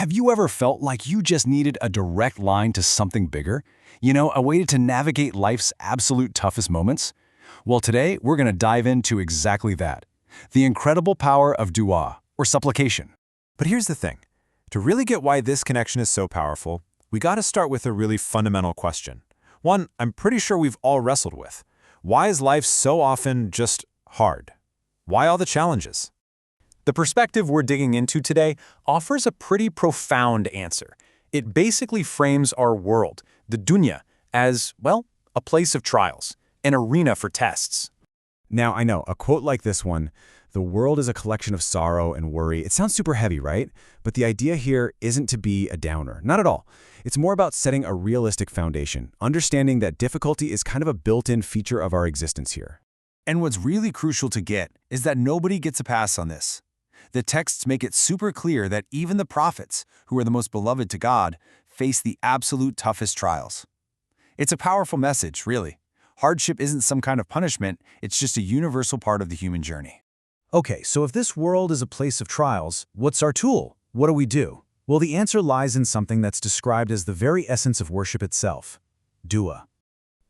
Have you ever felt like you just needed a direct line to something bigger? A way to navigate life's absolute toughest moments? Well, today we're going to dive into exactly that. The incredible power of dua, or supplication. But here's the thing. To really get why this connection is so powerful, we got to start with a really fundamental question. One I'm pretty sure we've all wrestled with. Why is life so often just hard? Why all the challenges? The perspective we're digging into today offers a pretty profound answer. It basically frames our world, the dunya, as, well, a place of trials, an arena for tests. Now, I know, a quote like this one, "The world is a collection of sorrow and worry," it sounds super heavy, right? But the idea here isn't to be a downer, not at all. It's more about setting a realistic foundation, understanding that difficulty is kind of a built-in feature of our existence here. And what's really crucial to get is that nobody gets a pass on this. The texts make it super clear that even the prophets, who are the most beloved to God, face the absolute toughest trials. It's a powerful message, really. Hardship isn't some kind of punishment, it's just a universal part of the human journey. Okay, so if this world is a place of trials, what's our tool? What do we do? Well, the answer lies in something that's described as the very essence of worship itself: dua.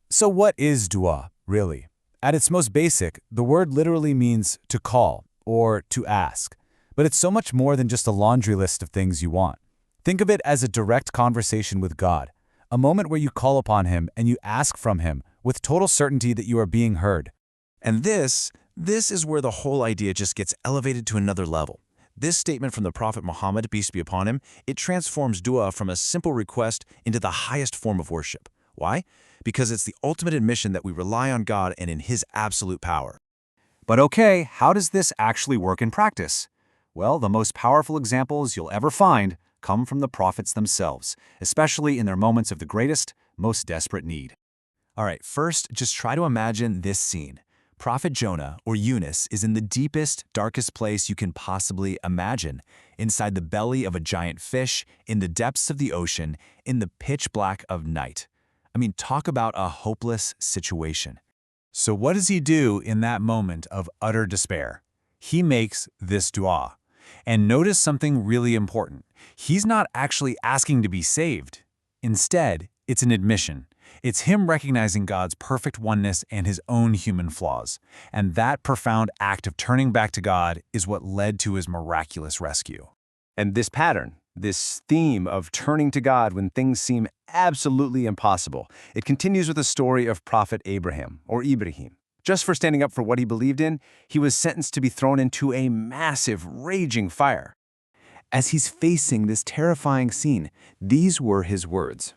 So what is dua, really? At its most basic, the word literally means to call or to ask. But it's so much more than just a laundry list of things you want. Think of it as a direct conversation with God, a moment where you call upon Him and you ask from Him with total certainty that you are being heard. And this is where the whole idea just gets elevated to another level. This statement from the Prophet Muhammad, peace be upon him, it transforms dua from a simple request into the highest form of worship. Why? Because it's the ultimate admission that we rely on God and in His absolute power. But okay, how does this actually work in practice? Well, the most powerful examples you'll ever find come from the prophets themselves, especially in their moments of the greatest, most desperate need. All right, first, just try to imagine this scene. Prophet Jonah, or Yunus, is in the deepest, darkest place you can possibly imagine, inside the belly of a giant fish, in the depths of the ocean, in the pitch black of night. I mean, talk about a hopeless situation. So what does he do in that moment of utter despair? He makes this dua. And notice something really important. He's not actually asking to be saved. Instead, it's an admission. It's him recognizing God's perfect oneness and his own human flaws. And that profound act of turning back to God is what led to his miraculous rescue. And this pattern, this theme of turning to God when things seem absolutely impossible, it continues with the story of Prophet Abraham, or Ibrahim. Just for standing up for what he believed in, he was sentenced to be thrown into a massive, raging fire. As he's facing this terrifying scene, these were his words.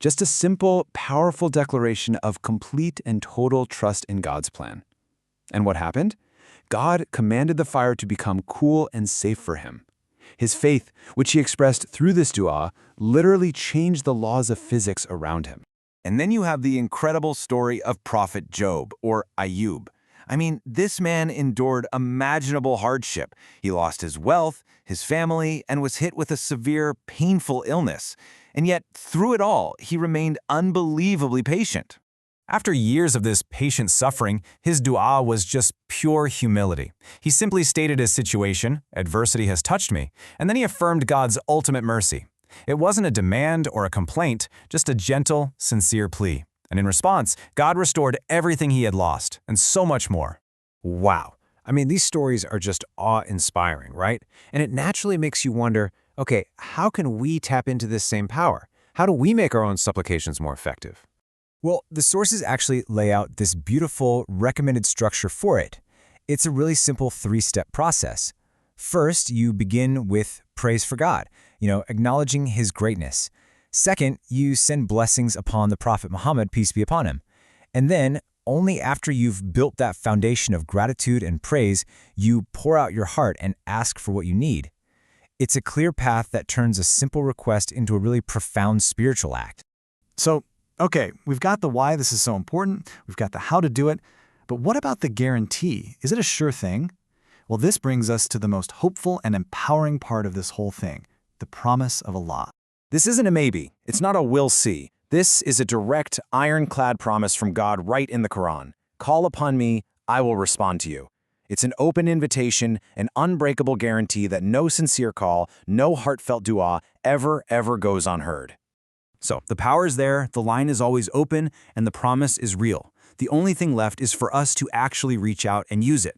Just a simple, powerful declaration of complete and total trust in God's plan. And what happened? God commanded the fire to become cool and safe for him. His faith, which he expressed through this dua, literally changed the laws of physics around him. And then you have the incredible story of Prophet Job, or Ayub. I mean, this man endured imaginable hardship. He lost his wealth, his family, and was hit with a severe, painful illness. And yet, through it all, he remained unbelievably patient. After years of this patient suffering, his dua was just pure humility. He simply stated his situation, "Adversity has touched me," and then he affirmed God's ultimate mercy. It wasn't a demand or a complaint, just a gentle, sincere plea. And in response, God restored everything he had lost, and so much more. Wow. I mean, these stories are just awe-inspiring, right? And it naturally makes you wonder, okay, how can we tap into this same power? How do we make our own supplications more effective? Well, the sources actually lay out this beautiful, recommended structure for it. It's a really simple three-step process. First, you begin with praise for God, acknowledging his greatness. Second, you send blessings upon the Prophet Muhammad, peace be upon him. And then, only after you've built that foundation of gratitude and praise, you pour out your heart and ask for what you need. It's a clear path that turns a simple request into a really profound spiritual act. So, okay, we've got the why this is so important, we've got the how to do it, but what about the guarantee? Is it a sure thing? Well, this brings us to the most hopeful and empowering part of this whole thing, the promise of Allah. This isn't a maybe. It's not a we'll see. This is a direct, ironclad promise from God right in the Quran. Call upon me, I will respond to you. It's an open invitation, an unbreakable guarantee that no sincere call, no heartfelt dua ever goes unheard. So, the power is there, the line is always open, and the promise is real. The only thing left is for us to actually reach out and use it.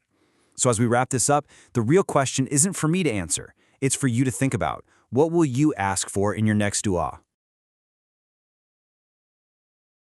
So as we wrap this up, the real question isn't for me to answer. It's for you to think about. What will you ask for in your next dua?